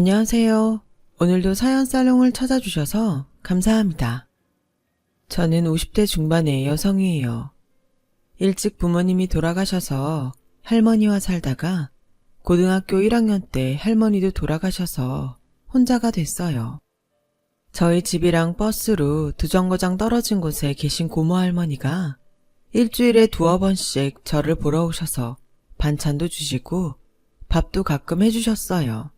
안녕하세요. 오늘도 사연 살롱을 찾아주셔서 감사합니다. 저는 50대 중반의 여성이에요. 일찍 부모님이 돌아가셔서 할머니와 살다가 고등학교 1학년 때 할머니도 돌아가셔서 혼자가 됐어요. 저희 집이랑 버스로 2정거장 떨어진 곳에 계신 고모 할머니가 일주일에 2번씩 저를 보러 오셔서 반찬도 주시고 밥도 가끔 해주셨어요.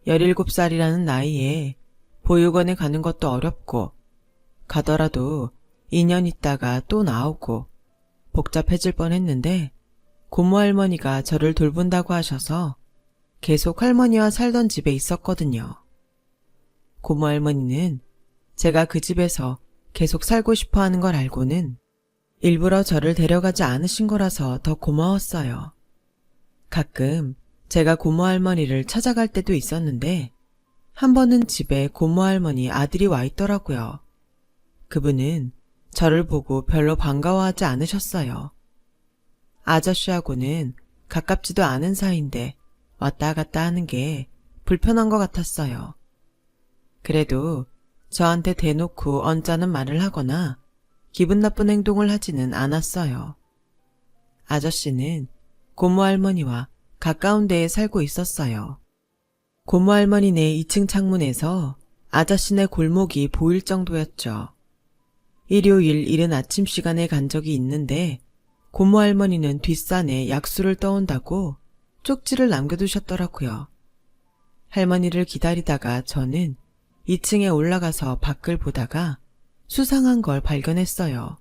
17살이라는 나이에 보육원에 가는 것도 어렵고 가더라도 2년 있다가 또 나오고 복잡해질 뻔했는데 고모 할머니가 저를 돌본다고 하셔서 계속 할머니와 살던 집에 있었거든요. 고모 할머니는 제가 그 집에서 계속 살고 싶어 하는 걸 알고는 일부러 저를 데려가지 않으신 거라서 더 고마웠어요. 가끔 제가 고모 할머니를 찾아갈 때도 있었는데 한 번은 집에 고모 할머니 아들이 와 있더라고요. 그분은 저를 보고 별로 반가워하지 않으셨어요. 아저씨하고는 가깝지도 않은 사이인데 왔다 갔다 하는 게 불편한 것 같았어요. 그래도 저한테 대놓고 언짢은 말을 하거나 기분 나쁜 행동을 하지는 않았어요. 아저씨는 고모 할머니와 가까운 데에 살고 있었어요. 고모 할머니네 2층 창문에서 아저씨네 골목이 보일 정도였죠. 일요일 이른 아침 시간에 간 적이 있는데 고모 할머니는 뒷산에 약수를 떠온다고 쪽지를 남겨두셨더라고요. 할머니를 기다리다가 저는 2층에 올라가서 밖을 보다가 수상한 걸 발견했어요.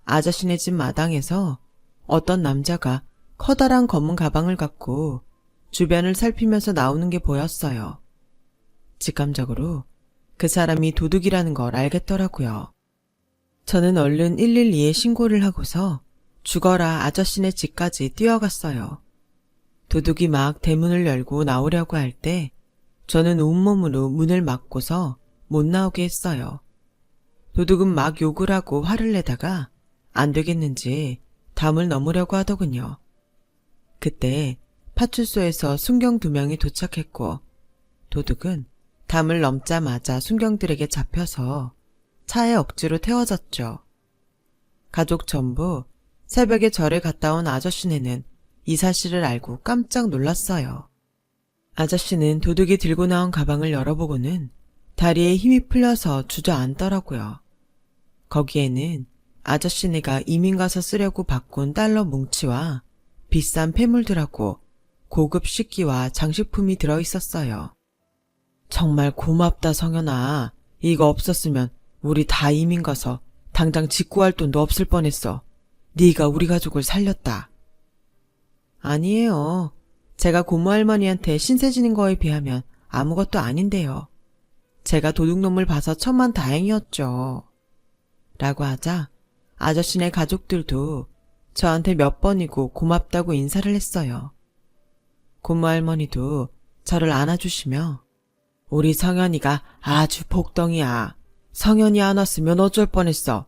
아저씨네 집 마당에서 어떤 남자가 커다란 검은 가방을 갖고 주변을 살피면서 나오는 게 보였어요. 직감적으로 그 사람이 도둑이라는 걸 알겠더라고요. 저는 얼른 112에 신고를 하고서 죽어라 아저씨네 집까지 뛰어갔어요. 도둑이 막 대문을 열고 나오려고 할 때 저는 온몸으로 문을 막고서 못 나오게 했어요. 도둑은 막 욕을 하고 화를 내다가 안 되겠는지 담을 넘으려고 하더군요. 그때 파출소에서 순경 2명이 도착했고 도둑은 담을 넘자마자 순경들에게 잡혀서 차에 억지로 태워졌죠. 가족 전부 새벽에 절에 갔다 온 아저씨네는 이 사실을 알고 깜짝 놀랐어요. 아저씨는 도둑이 들고 나온 가방을 열어보고는 다리에 힘이 풀려서 주저앉더라고요. 거기에는 아저씨네가 이민 가서 쓰려고 바꾼 달러 뭉치와 비싼 폐물들하고 고급 식기와 장식품이 들어있었어요. 정말 고맙다 성현아. 이거 없었으면 우리 다 이민 가서 당장 집 구할 돈도 없을 뻔했어. 네가 우리 가족을 살렸다. 아니에요. 제가 고모 할머니한테 신세 지는 거에 비하면 아무것도 아닌데요. 제가 도둑놈을 봐서 천만 다행이었죠. 라고 하자 아저씨네 가족들도 저한테 몇 번이고 고맙다고 인사를 했어요. 고모 할머니도 저를 안아주시며 우리 성현이가 아주 복덩이야. 성현이 안 왔으면 어쩔 뻔했어.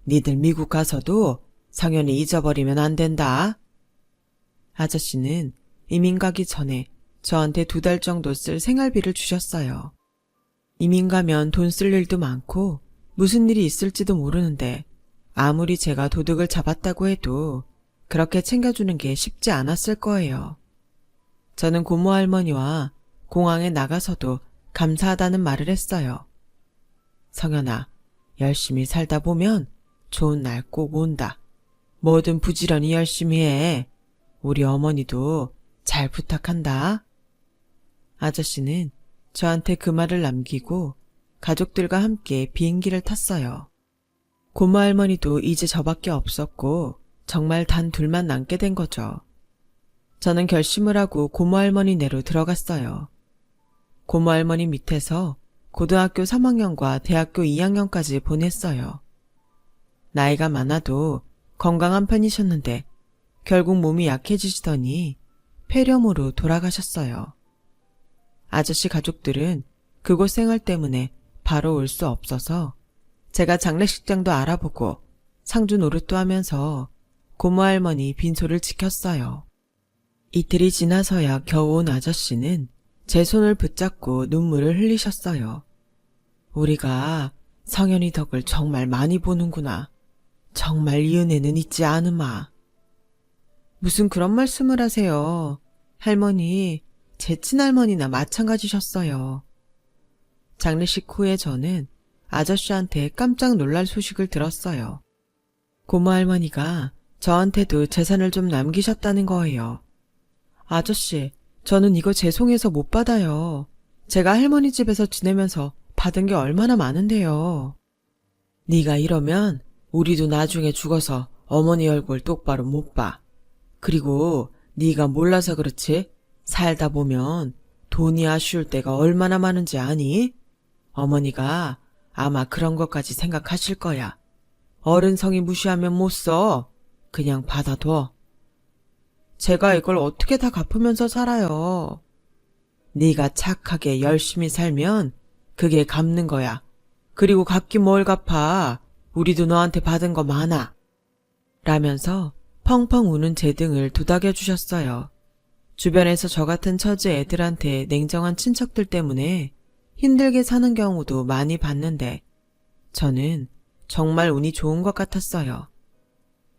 니들 미국 가서도 성현이 잊어버리면 안 된다. 아저씨는 이민 가기 전에 저한테 2달 정도 쓸 생활비를 주셨어요. 이민 가면 돈 쓸 일도 많고 무슨 일이 있을지도 모르는데 아무리 제가 도둑을 잡았다고 해도 그렇게 챙겨주는 게 쉽지 않았을 거예요. 저는 고모 할머니와 공항에 나가서도 감사하다는 말을 했어요. 성현아, 열심히 살다 보면 좋은 날 꼭 온다. 뭐든 부지런히 열심히 해. 우리 어머니도 잘 부탁한다. 아저씨는 저한테 그 말을 남기고 가족들과 함께 비행기를 탔어요. 고모 할머니도 이제 저밖에 없었고 정말 단 둘만 남게 된 거죠. 저는 결심을 하고 고모 할머니네로 들어갔어요. 고모 할머니 밑에서 고등학교 3학년과 대학교 2학년까지 보냈어요. 나이가 많아도 건강한 편이셨는데 결국 몸이 약해지시더니 폐렴으로 돌아가셨어요. 아저씨 가족들은 그곳 생활 때문에 바로 올 수 없어서 제가 장례식장도 알아보고 상주 노릇도 하면서 고모 할머니 빈소를 지켰어요. 이틀이 지나서야 겨우 온 아저씨는 제 손을 붙잡고 눈물을 흘리셨어요. 우리가 성현이 덕을 정말 많이 보는구나. 정말 이 은혜는 잊지 않으마. 무슨 그런 말씀을 하세요. 할머니, 제 친할머니나 마찬가지셨어요. 장례식 후에 저는 아저씨한테 깜짝 놀랄 소식을 들었어요. 고모 할머니가 저한테도 재산을 좀 남기셨다는 거예요. 아저씨, 저는 이거 죄송해서 못 받아요. 제가 할머니 집에서 지내면서 받은 게 얼마나 많은데요. 네가 이러면 우리도 나중에 죽어서 어머니 얼굴 똑바로 못 봐. 그리고 네가 몰라서 그렇지 살다 보면 돈이 아쉬울 때가 얼마나 많은지 아니? 어머니가 아마 그런 것까지 생각하실 거야. 어른 성의 무시하면 못 써. 그냥 받아둬. 제가 이걸 어떻게 다 갚으면서 살아요. 네가 착하게 열심히 살면 그게 갚는 거야. 그리고 갚긴 뭘 갚아. 우리도 너한테 받은 거 많아. 라면서 펑펑 우는 제 등을 도닥여 주셨어요. 주변에서 저 같은 처지 애들한테 냉정한 친척들 때문에 힘들게 사는 경우도 많이 봤는데 저는 정말 운이 좋은 것 같았어요.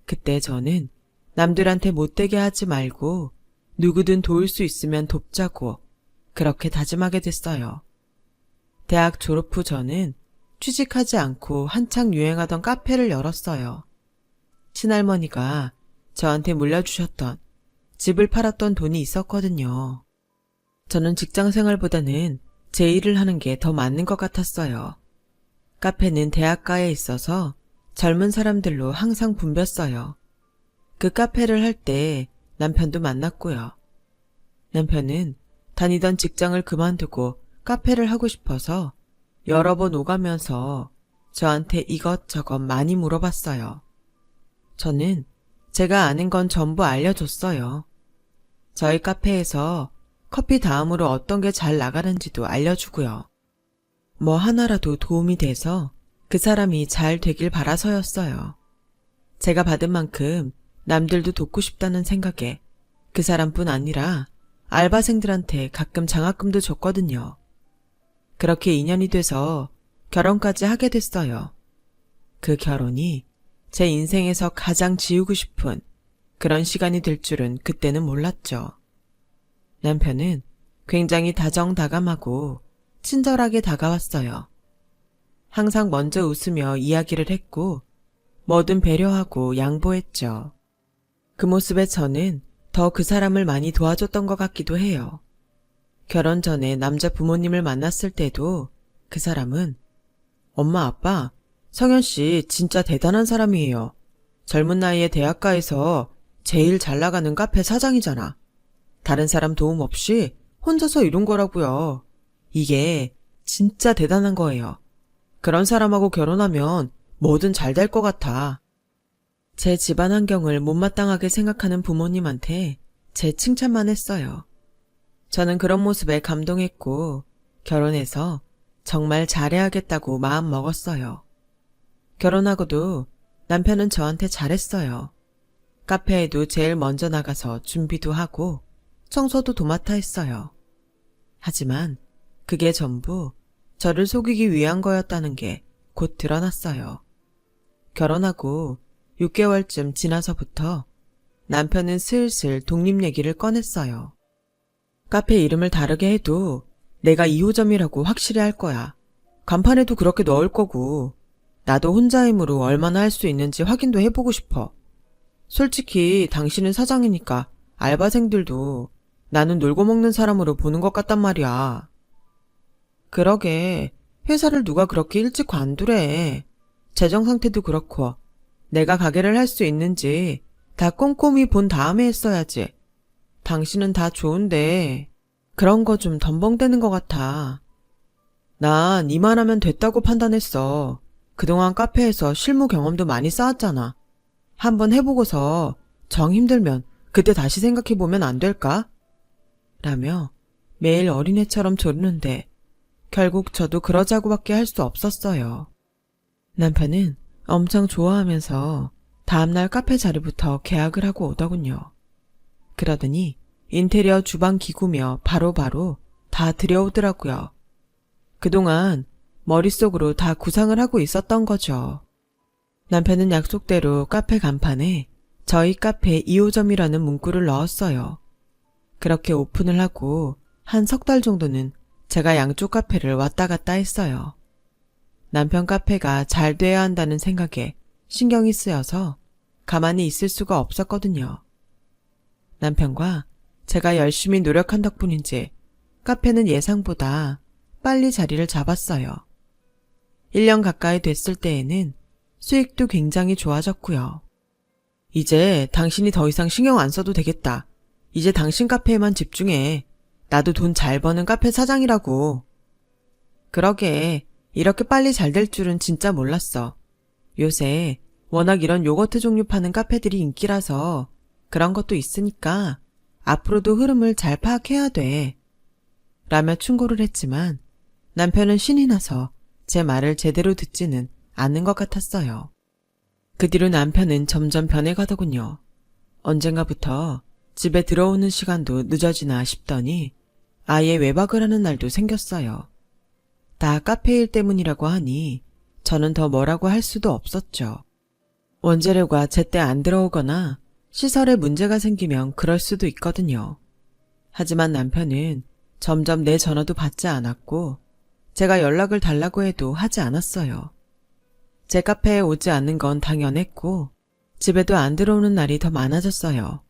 그때 저는 남들한테 못되게 하지 말고 누구든 도울 수 있으면 돕자고 그렇게 다짐하게 됐어요. 대학 졸업 후 저는 취직하지 않고 한창 유행하던 카페를 열었어요. 친할머니가 저한테 물려주셨던 집을 팔았던 돈이 있었거든요. 저는 직장 생활보다는 제 일을 하는 게 더 맞는 것 같았어요. 카페는 대학가에 있어서 젊은 사람들로 항상 붐볐어요. 그 카페를 할 때 남편도 만났고요. 남편은 다니던 직장을 그만두고 카페를 하고 싶어서 여러 번 오가면서 저한테 이것저것 많이 물어봤어요. 저는 제가 아는 건 전부 알려줬어요. 저희 카페에서 커피 다음으로 어떤 게 잘 나가는지도 알려주고요. 뭐 하나라도 도움이 돼서 그 사람이 잘 되길 바라서였어요. 제가 받은 만큼 남들도 돕고 싶다는 생각에 그 사람뿐 아니라 알바생들한테 가끔 장학금도 줬거든요. 그렇게 인연이 돼서 결혼까지 하게 됐어요. 그 결혼이 제 인생에서 가장 지우고 싶은 그런 시간이 될 줄은 그때는 몰랐죠. 남편은 굉장히 다정다감하고 친절하게 다가왔어요. 항상 먼저 웃으며 이야기를 했고 뭐든 배려하고 양보했죠. 그 모습에 저는 더 그 사람을 많이 도와줬던 것 같기도 해요. 결혼 전에 남자 부모님을 만났을 때도 그 사람은 엄마 아빠 성현 씨 진짜 대단한 사람이에요. 젊은 나이에 대학가에서 제일 잘 나가는 카페 사장이잖아. 다른 사람 도움 없이 혼자서 이룬 거라고요. 이게 진짜 대단한 거예요. 그런 사람하고 결혼하면 뭐든 잘 될 것 같아. 제 집안 환경을 못마땅하게 생각하는 부모님한테 제 칭찬만 했어요. 저는 그런 모습에 감동했고 결혼해서 정말 잘해야겠다고 마음 먹었어요. 결혼하고도 남편은 저한테 잘했어요. 카페에도 제일 먼저 나가서 준비도 하고 청소도 도맡아 했어요. 하지만 그게 전부 저를 속이기 위한 거였다는 게 곧 드러났어요. 결혼하고 6개월쯤 지나서부터 남편은 슬슬 독립 얘기를 꺼냈어요. 카페 이름을 다르게 해도 내가 2호점이라고 확실히 할 거야. 간판에도 그렇게 넣을 거고 나도 혼자 힘으로 얼마나 할 수 있는지 확인도 해보고 싶어. 솔직히 당신은 사장이니까 알바생들도 나는 놀고 먹는 사람으로 보는 것 같단 말이야. 그러게 회사를 누가 그렇게 일찍 관두래. 재정 상태도 그렇고 내가 가게를 할 수 있는지 다 꼼꼼히 본 다음에 했어야지. 당신은 다 좋은데 그런 거 좀 덤벙대는 것 같아. 난 이만하면 됐다고 판단했어. 그동안 카페에서 실무 경험도 많이 쌓았잖아. 한번 해보고서 정 힘들면 그때 다시 생각해보면 안 될까? 라며 매일 어린애처럼 조르는데 결국 저도 그러자고밖에 할 수 없었어요. 남편은 엄청 좋아하면서 다음날 카페 자리부터 계약을 하고 오더군요. 그러더니 인테리어 주방 기구며 바로바로 다 들여오더라고요. 그동안 머릿속으로 다 구상을 하고 있었던 거죠. 남편은 약속대로 카페 간판에 저희 카페 2호점이라는 문구를 넣었어요. 그렇게 오픈을 하고 한 석 달 정도는 제가 양쪽 카페를 왔다 갔다 했어요. 남편 카페가 잘 돼야 한다는 생각에 신경이 쓰여서 가만히 있을 수가 없었거든요. 남편과 제가 열심히 노력한 덕분인지 카페는 예상보다 빨리 자리를 잡았어요. 1년 가까이 됐을 때에는 수익도 굉장히 좋아졌고요. 이제 당신이 더 이상 신경 안 써도 되겠다. 이제 당신 카페에만 집중해. 나도 돈 잘 버는 카페 사장이라고. 그러게 이렇게 빨리 잘 될 줄은 진짜 몰랐어. 요새 워낙 이런 요거트 종류 파는 카페들이 인기라서 그런 것도 있으니까 앞으로도 흐름을 잘 파악해야 돼. 라며 충고를 했지만 남편은 신이 나서 제 말을 제대로 듣지는 않는 것 같았어요. 그 뒤로 남편은 점점 변해가더군요. 언젠가부터 집에 들어오는 시간도 늦어지나 싶더니 아예 외박을 하는 날도 생겼어요. 다 카페 일 때문이라고 하니 저는 더 뭐라고 할 수도 없었죠. 원재료가 제때 안 들어오거나 시설에 문제가 생기면 그럴 수도 있거든요. 하지만 남편은 점점 내 전화도 받지 않았고 제가 연락을 달라고 해도 하지 않았어요. 제 카페에 오지 않는 건 당연했고 집에도 안 들어오는 날이 더 많아졌어요.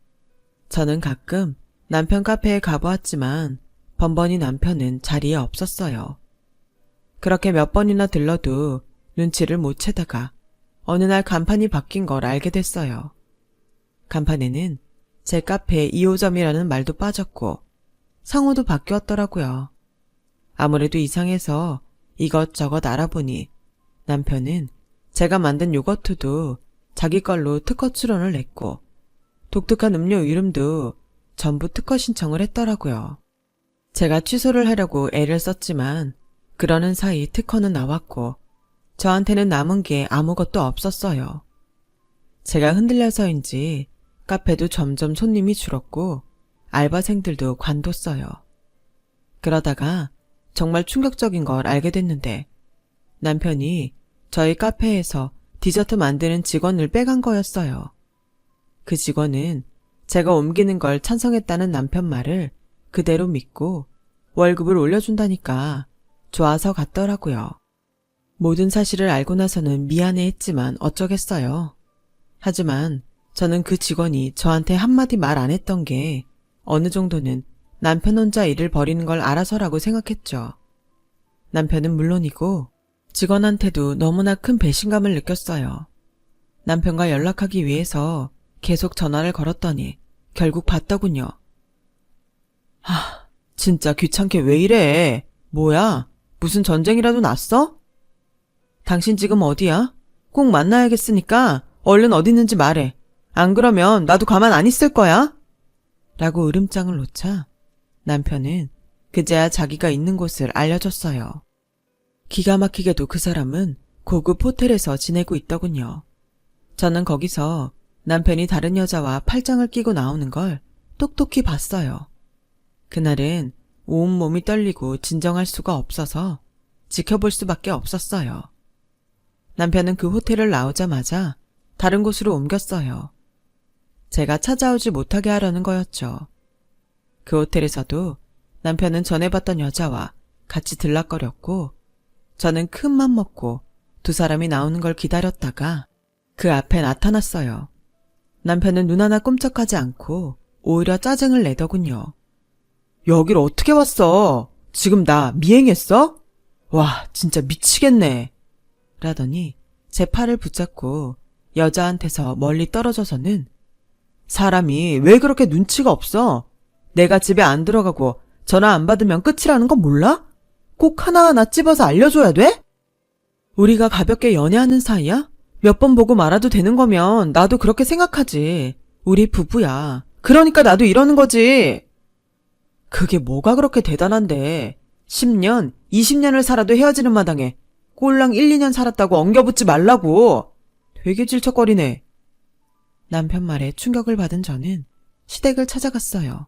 저는 가끔 남편 카페에 가보았지만 번번이 남편은 자리에 없었어요. 그렇게 몇 번이나 들러도 눈치를 못 채다가 어느 날 간판이 바뀐 걸 알게 됐어요. 간판에는 제 카페 2호점이라는 말도 빠졌고 상호도 바뀌었더라고요. 아무래도 이상해서 이것저것 알아보니 남편은 제가 만든 요거트도 자기 걸로 특허 출원을 냈고 독특한 음료 이름도 전부 특허 신청을 했더라고요. 제가 취소를 하려고 애를 썼지만 그러는 사이 특허는 나왔고 저한테는 남은 게 아무것도 없었어요. 제가 흔들려서인지 카페도 점점 손님이 줄었고 알바생들도 관뒀어요. 그러다가 정말 충격적인 걸 알게 됐는데 남편이 저희 카페에서 디저트 만드는 직원을 빼간 거였어요. 그 직원은 제가 옮기는 걸 찬성했다는 남편 말을 그대로 믿고 월급을 올려준다니까 좋아서 갔더라고요. 모든 사실을 알고 나서는 미안해했지만 어쩌겠어요. 하지만 저는 그 직원이 저한테 한마디 말 안 했던 게 어느 정도는 남편 혼자 일을 벌이는 걸 알아서라고 생각했죠. 남편은 물론이고 직원한테도 너무나 큰 배신감을 느꼈어요. 남편과 연락하기 위해서 계속 전화를 걸었더니 결국 받더군요. 진짜 귀찮게 왜 이래? 뭐야? 무슨 전쟁이라도 났어? 당신 지금 어디야? 꼭 만나야겠으니까 얼른 어디 있는지 말해. 안 그러면 나도 가만 안 있을 거야. 라고 으름장을 놓자 남편은 그제야 자기가 있는 곳을 알려줬어요. 기가 막히게도 그 사람은 고급 호텔에서 지내고 있더군요. 저는 거기서 남편이 다른 여자와 팔짱을 끼고 나오는 걸 똑똑히 봤어요. 그날은 온몸이 떨리고 진정할 수가 없어서 지켜볼 수밖에 없었어요. 남편은 그 호텔을 나오자마자 다른 곳으로 옮겼어요. 제가 찾아오지 못하게 하려는 거였죠. 그 호텔에서도 남편은 전에 봤던 여자와 같이 들락거렸고 저는 큰 맘 먹고 두 사람이 나오는 걸 기다렸다가 그 앞에 나타났어요. 남편은 눈 하나 꼼짝하지 않고 오히려 짜증을 내더군요. 여길 어떻게 왔어? 지금 나 미행했어? 와, 진짜 미치겠네. 라더니 제 팔을 붙잡고 여자한테서 멀리 떨어져서는 사람이 왜 그렇게 눈치가 없어? 내가 집에 안 들어가고 전화 안 받으면 끝이라는 건 몰라? 꼭 하나하나 찝어서 알려줘야 돼? 우리가 가볍게 연애하는 사이야? 몇 번 보고 말아도 되는 거면 나도 그렇게 생각하지. 우리 부부야. 그러니까 나도 이러는 거지. 그게 뭐가 그렇게 대단한데 10년, 20년을 살아도 헤어지는 마당에 꼴랑 1, 2년 살았다고 엉겨붙지 말라고. 되게 질척거리네. 남편 말에 충격을 받은 저는 시댁을 찾아갔어요.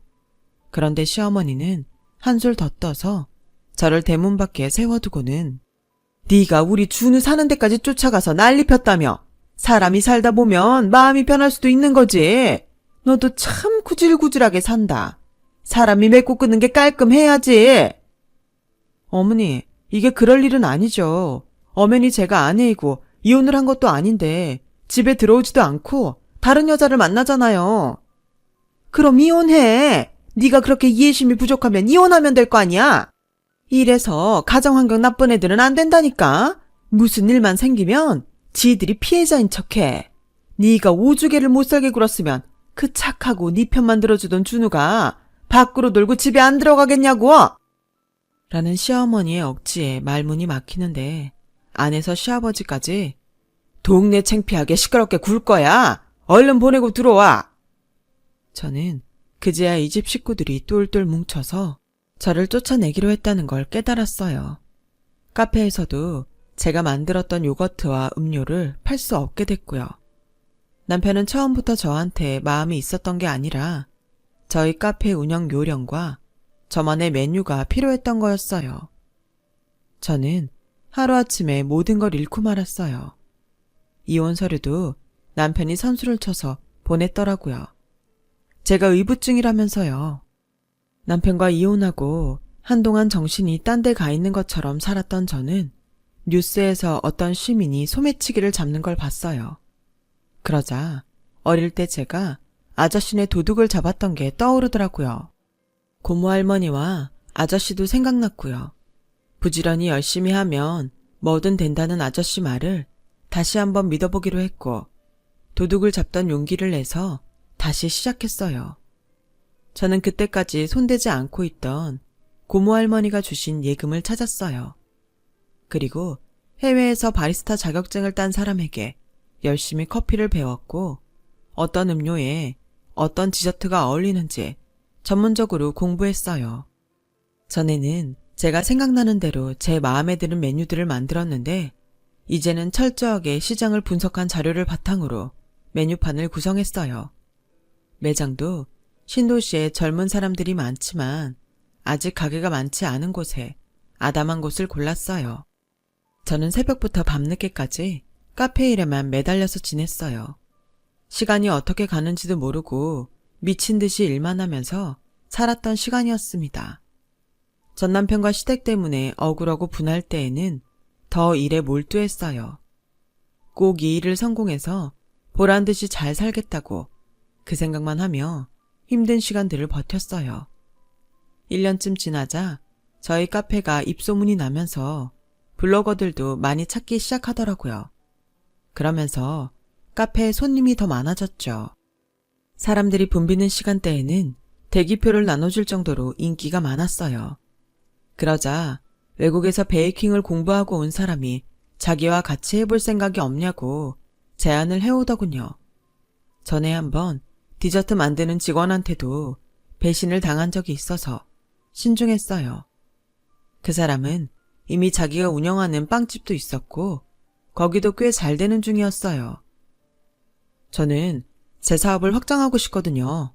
그런데 시어머니는 한술 더 떠서 저를 대문 밖에 세워두고는 네가 우리 준우 사는 데까지 쫓아가서 난리 폈다며. 사람이 살다 보면 마음이 변할 수도 있는 거지. 너도 참 구질구질하게 산다. 사람이 맺고 끊는 게 깔끔해야지. 어머니, 이게 그럴 일은 아니죠. 엄연히 제가 아내이고 이혼을 한 것도 아닌데 집에 들어오지도 않고 다른 여자를 만나잖아요. 그럼 이혼해. 네가 그렇게 이해심이 부족하면 이혼하면 될 거 아니야. 이래서 가정환경 나쁜 애들은 안 된다니까. 무슨 일만 생기면 지들이 피해자인 척해. 네가 오주개를 못살게 굴었으면 그 착하고 네 편만 들어주던 준우가 밖으로 놀고 집에 안 들어가겠냐고. 라는 시어머니의 억지에 말문이 막히는데 안에서 시아버지까지 동네 창피하게 시끄럽게 굴 거야. 얼른 보내고 들어와. 저는 그제야 이 집 식구들이 똘똘 뭉쳐서 저를 쫓아내기로 했다는 걸 깨달았어요. 카페에서도 제가 만들었던 요거트와 음료를 팔 수 없게 됐고요. 남편은 처음부터 저한테 마음이 있었던 게 아니라 저희 카페 운영 요령과 저만의 메뉴가 필요했던 거였어요. 저는 하루아침에 모든 걸 잃고 말았어요. 이혼 서류도 남편이 선수를 쳐서 보냈더라고요. 제가 의붓증이라면서요. 남편과 이혼하고 한동안 정신이 딴 데 가 있는 것처럼 살았던 저는 뉴스에서 어떤 시민이 소매치기를 잡는 걸 봤어요. 그러자 어릴 때 제가 아저씨네 도둑을 잡았던 게 떠오르더라고요. 고모 할머니와 아저씨도 생각났고요. 부지런히 열심히 하면 뭐든 된다는 아저씨 말을 다시 한번 믿어보기로 했고 도둑을 잡던 용기를 내서 다시 시작했어요. 저는 그때까지 손대지 않고 있던 고모 할머니가 주신 예금을 찾았어요. 그리고 해외에서 바리스타 자격증을 딴 사람에게 열심히 커피를 배웠고 어떤 음료에 어떤 디저트가 어울리는지 전문적으로 공부했어요. 전에는 제가 생각나는 대로 제 마음에 드는 메뉴들을 만들었는데 이제는 철저하게 시장을 분석한 자료를 바탕으로 메뉴판을 구성했어요. 매장도 신도시에 젊은 사람들이 많지만 아직 가게가 많지 않은 곳에 아담한 곳을 골랐어요. 저는 새벽부터 밤늦게까지 카페 일에만 매달려서 지냈어요. 시간이 어떻게 가는지도 모르고 미친 듯이 일만 하면서 살았던 시간이었습니다. 전 남편과 시댁 때문에 억울하고 분할 때에는 더 일에 몰두했어요. 꼭 이 일을 성공해서 보란듯이 잘 살겠다고 그 생각만 하며 힘든 시간들을 버텼어요. 1년쯤 지나자 저희 카페가 입소문이 나면서 블로거들도 많이 찾기 시작하더라고요. 그러면서 카페에 손님이 더 많아졌죠. 사람들이 붐비는 시간대에는 대기표를 나눠줄 정도로 인기가 많았어요. 그러자 외국에서 베이킹을 공부하고 온 사람이 자기와 같이 해볼 생각이 없냐고 제안을 해오더군요. 전에 한번 디저트 만드는 직원한테도 배신을 당한 적이 있어서 신중했어요. 그 사람은 이미 자기가 운영하는 빵집도 있었고 거기도 꽤 잘 되는 중이었어요. 저는 제 사업을 확장하고 싶거든요.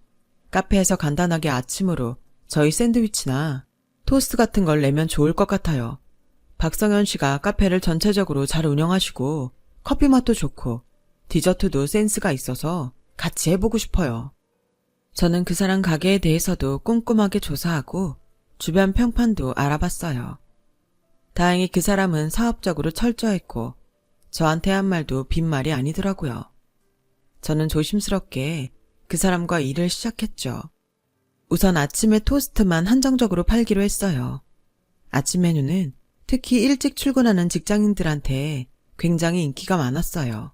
카페에서 간단하게 아침으로 저희 샌드위치나 토스트 같은 걸 내면 좋을 것 같아요. 박성현 씨가 카페를 전체적으로 잘 운영하시고 커피 맛도 좋고 디저트도 센스가 있어서 같이 해보고 싶어요. 저는 그 사람 가게에 대해서도 꼼꼼하게 조사하고 주변 평판도 알아봤어요. 다행히 그 사람은 사업적으로 철저했고 저한테 한 말도 빈말이 아니더라고요. 저는 조심스럽게 그 사람과 일을 시작했죠. 우선 아침에 토스트만 한정적으로 팔기로 했어요. 아침 메뉴는 특히 일찍 출근하는 직장인들한테 굉장히 인기가 많았어요.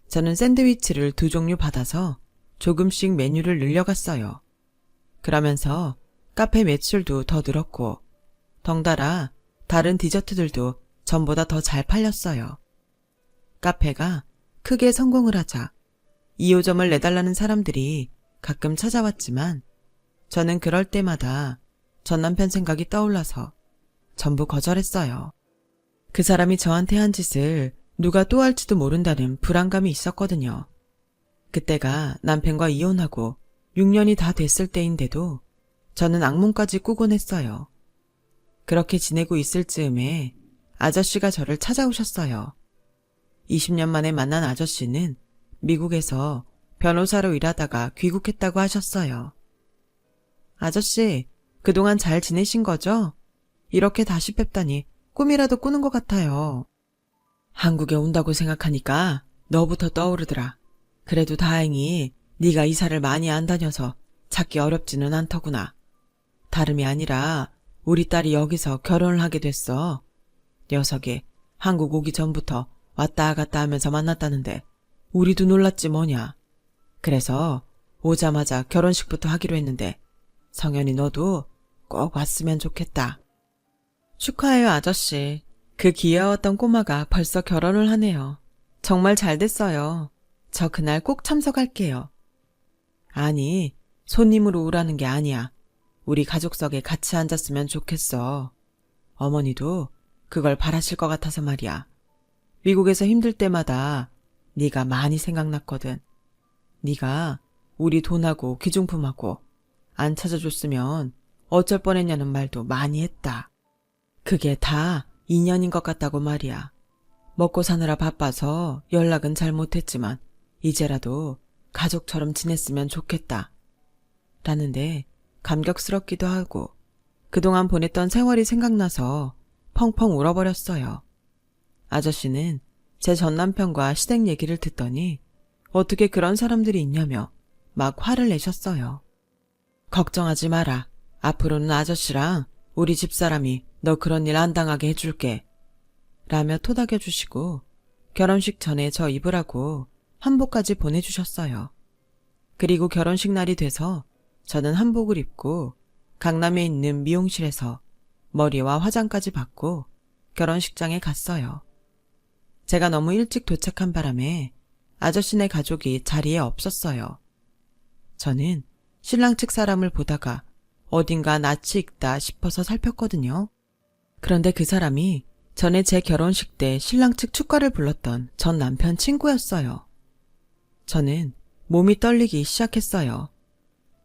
저는 샌드위치를 2종류 받아서 조금씩 메뉴를 늘려갔어요. 그러면서 카페 매출도 더 늘었고 덩달아 다른 디저트들도 전보다 더 잘 팔렸어요. 카페가 크게 성공을 하자 2호점을 내달라는 사람들이 가끔 찾아왔지만 저는 그럴 때마다 전 남편 생각이 떠올라서 전부 거절했어요. 그 사람이 저한테 한 짓을 누가 또 할지도 모른다는 불안감이 있었거든요. 그때가 남편과 이혼하고 6년이 다 됐을 때인데도 저는 악몽까지 꾸곤 했어요. 그렇게 지내고 있을 즈음에 아저씨가 저를 찾아오셨어요. 20년 만에 만난 아저씨는 미국에서 변호사로 일하다가 귀국했다고 하셨어요. 아저씨, 그동안 잘 지내신 거죠? 이렇게 다시 뵙다니 꿈이라도 꾸는 것 같아요. 한국에 온다고 생각하니까 너부터 떠오르더라. 그래도 다행히 네가 이사를 많이 안 다녀서 찾기 어렵지는 않더구나. 다름이 아니라 우리 딸이 여기서 결혼을 하게 됐어. 녀석이 한국 오기 전부터 왔다 갔다 하면서 만났다는데 우리도 놀랐지 뭐냐. 그래서 오자마자 결혼식부터 하기로 했는데 성현이 너도 꼭 왔으면 좋겠다. 축하해요, 아저씨. 그 귀여웠던 꼬마가 벌써 결혼을 하네요. 정말 잘 됐어요. 저 그날 꼭 참석할게요. 아니, 손님으로 오라는 게 아니야. 우리 가족석에 같이 앉았으면 좋겠어. 어머니도 그걸 바라실 것 같아서 말이야. 미국에서 힘들 때마다 네가 많이 생각났거든. 네가 우리 돈하고 귀중품하고 안 찾아줬으면 어쩔 뻔했냐는 말도 많이 했다. 그게 다 인연인 것 같다고 말이야. 먹고 사느라 바빠서 연락은 잘 못했지만 이제라도 가족처럼 지냈으면 좋겠다. 라는데 감격스럽기도 하고 그동안 보냈던 세월이 생각나서 펑펑 울어버렸어요. 아저씨는 제 전남편과 시댁 얘기를 듣더니 어떻게 그런 사람들이 있냐며 막 화를 내셨어요. 걱정하지 마라. 앞으로는 아저씨랑 우리 집사람이 너 그런 일 안 당하게 해줄게. 라며 토닥여주시고 결혼식 전에 저 입으라고 한복까지 보내주셨어요. 그리고 결혼식 날이 돼서 저는 한복을 입고 강남에 있는 미용실에서 머리와 화장까지 받고 결혼식장에 갔어요. 제가 너무 일찍 도착한 바람에 아저씨네 가족이 자리에 없었어요. 저는 신랑 측 사람을 보다가 어딘가 낯이 익다 싶어서 살폈거든요. 그런데 그 사람이 전에 제 결혼식 때 신랑 측 축가를 불렀던 전 남편 친구였어요. 저는 몸이 떨리기 시작했어요.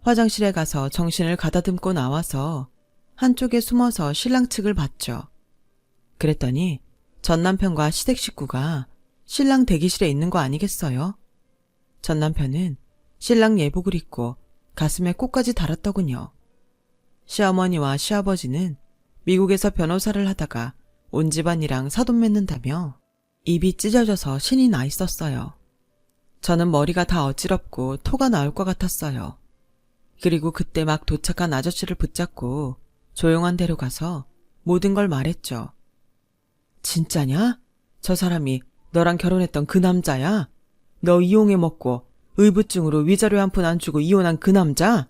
화장실에 가서 정신을 가다듬고 나와서 한쪽에 숨어서 신랑 측을 봤죠. 그랬더니 전 남편과 시댁 식구가 신랑 대기실에 있는 거 아니겠어요? 전 남편은 신랑 예복을 입고 가슴에 꽃까지 달았더군요. 시어머니와 시아버지는 미국에서 변호사를 하다가 온 집안이랑 사돈 맺는다며 입이 찢어져서 신이 나 있었어요. 저는 머리가 다 어지럽고 토가 나올 것 같았어요. 그리고 그때 막 도착한 아저씨를 붙잡고 조용한 데로 가서 모든 걸 말했죠. 진짜냐? 저 사람이 너랑 결혼했던 그 남자야? 너 이용해 먹고 의부증으로 위자료 한 푼 안 주고 이혼한 그 남자?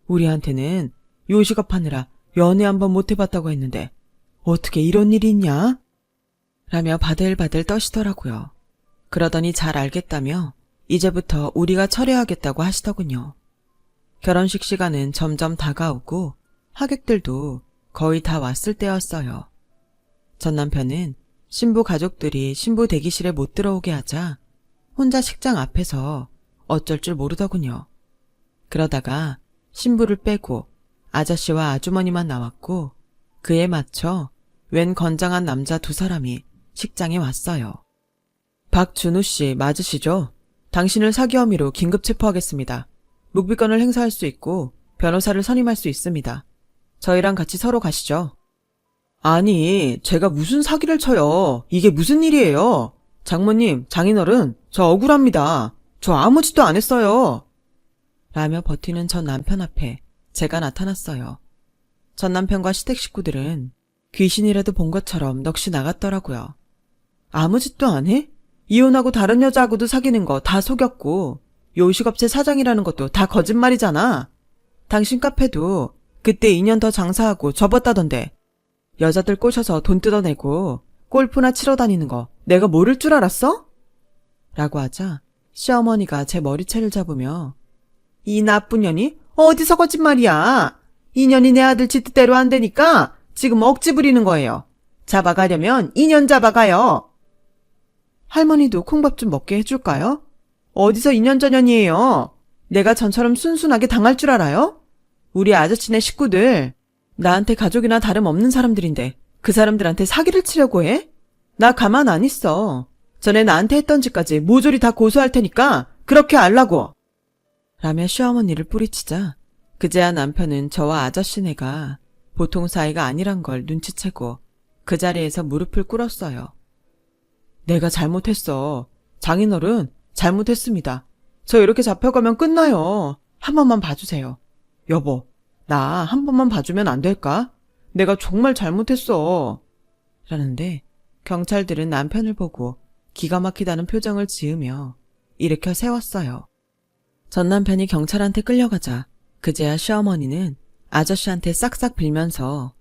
우리한테는 요식업하느라 연애 한 번 못 해봤다고 했는데 어떻게 이런 일이 있냐? 라며 바들바들 떠시더라고요. 그러더니 잘 알겠다며 이제부터 우리가 처리하겠다고 하시더군요. 결혼식 시간은 점점 다가오고 하객들도 거의 다 왔을 때였어요. 전 남편은 신부 가족들이 신부 대기실에 못 들어오게 하자 혼자 식장 앞에서 어쩔 줄 모르더군요. 그러다가 신부를 빼고 아저씨와 아주머니만 나왔고 그에 맞춰 웬 건장한 남자 두 사람이 식장에 왔어요. 박준우 씨 맞으시죠? 당신을 사기 혐의로 긴급 체포하겠습니다. 묵비권을 행사할 수 있고 변호사를 선임할 수 있습니다. 저희랑 같이 서로 가시죠. 아니, 제가 무슨 사기를 쳐요. 이게 무슨 일이에요? 장모님, 장인어른, 저 억울합니다. 저 아무 짓도 안 했어요. 라며 버티는 전 남편 앞에 제가 나타났어요. 전 남편과 시댁 식구들은 귀신이라도 본 것처럼 넋이 나갔더라고요. 아무 짓도 안 해? 이혼하고 다른 여자하고도 사귀는 거 다 속였고 요식업체 사장이라는 것도 다 거짓말이잖아. 당신 카페도 그때 2년 더 장사하고 접었다던데. 여자들 꼬셔서 돈 뜯어내고 골프나 치러 다니는 거 내가 모를 줄 알았어? 라고 하자 시어머니가 제 머리채를 잡으며 이 나쁜 년이 어디서 거짓말이야. 이 년이 내 아들 짓대로 안 되니까 지금 억지 부리는 거예요. 잡아가려면 2년 잡아가요. 할머니도 콩밥 좀 먹게 해줄까요? 어디서 2년 전년이에요. 내가 전처럼 순순하게 당할 줄 알아요? 우리 아저씨네 식구들, 나한테 가족이나 다름없는 사람들인데 그 사람들한테 사기를 치려고 해? 나 가만 안 있어. 전에 나한테 했던 짓까지 모조리 다 고소할 테니까 그렇게 알라고. 라며 시어머니를 뿌리치자 그제야 남편은 저와 아저씨네가 보통 사이가 아니란 걸 눈치채고 그 자리에서 무릎을 꿇었어요. 내가 잘못했어. 장인어른, 잘못했습니다. 저 이렇게 잡혀가면 끝나요. 한 번만 봐주세요. 여보, 나 한 번만 봐주면 안 될까? 내가 정말 잘못했어. 라는데 경찰들은 남편을 보고 기가 막히다는 표정을 지으며 일으켜 세웠어요. 전 남편이 경찰한테 끌려가자 그제야 시어머니는 아저씨한테 싹싹 빌면서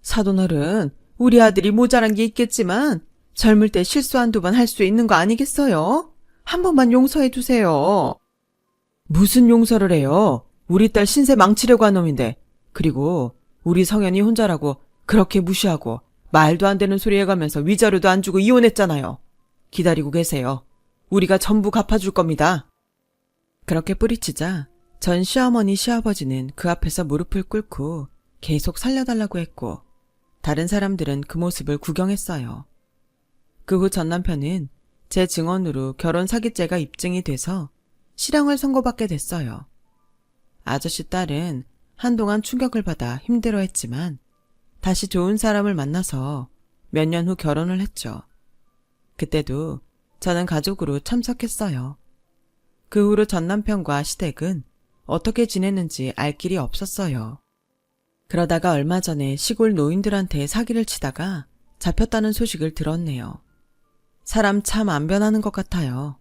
사돈어른, 우리 아들이 모자란 게 있겠지만 젊을 때 실수 한두 번 할 수 있는 거 아니겠어요? 한 번만 용서해 주세요. 무슨 용서를 해요? 우리 딸 신세 망치려고 한 놈인데. 그리고 우리 성현이 혼자라고 그렇게 무시하고 말도 안 되는 소리 해가면서 위자료도 안 주고 이혼했잖아요. 기다리고 계세요. 우리가 전부 갚아줄 겁니다. 그렇게 뿌리치자 전 시어머니 시아버지는 그 앞에서 무릎을 꿇고 계속 살려달라고 했고 다른 사람들은 그 모습을 구경했어요. 그 후 전 남편은 제 증언으로 결혼 사기죄가 입증이 돼서 실형을 선고받게 됐어요. 아저씨 딸은 한동안 충격을 받아 힘들어했지만 다시 좋은 사람을 만나서 몇 년 후 결혼을 했죠. 그때도 저는 가족으로 참석했어요. 그 후로 전 남편과 시댁은 어떻게 지냈는지 알 길이 없었어요. 그러다가 얼마 전에 시골 노인들한테 사기를 치다가 잡혔다는 소식을 들었네요. 사람 참 안 변하는 것 같아요.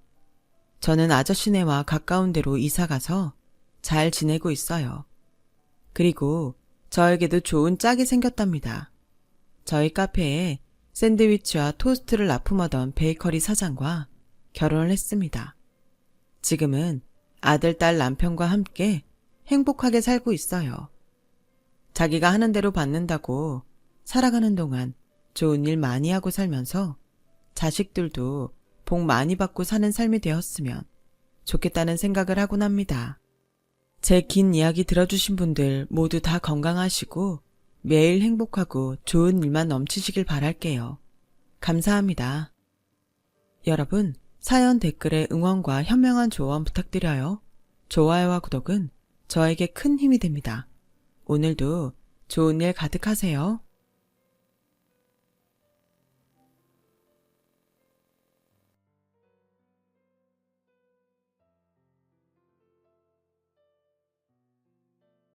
저는 아저씨네와 가까운 데로 이사가서 잘 지내고 있어요. 그리고 저에게도 좋은 짝이 생겼답니다. 저희 카페에 샌드위치와 토스트를 납품하던 베이커리 사장과 결혼을 했습니다. 지금은 아들, 딸, 남편과 함께 행복하게 살고 있어요. 자기가 하는 대로 받는다고 살아가는 동안 좋은 일 많이 하고 살면서 자식들도 복 많이 받고 사는 삶이 되었으면 좋겠다는 생각을 하곤 합니다. 제 긴 이야기 들어주신 분들 모두 다 건강하시고 매일 행복하고 좋은 일만 넘치시길 바랄게요. 감사합니다. 여러분, 사연 댓글에 응원과 현명한 조언 부탁드려요. 좋아요와 구독은 저에게 큰 힘이 됩니다. 오늘도 좋은 일 가득하세요.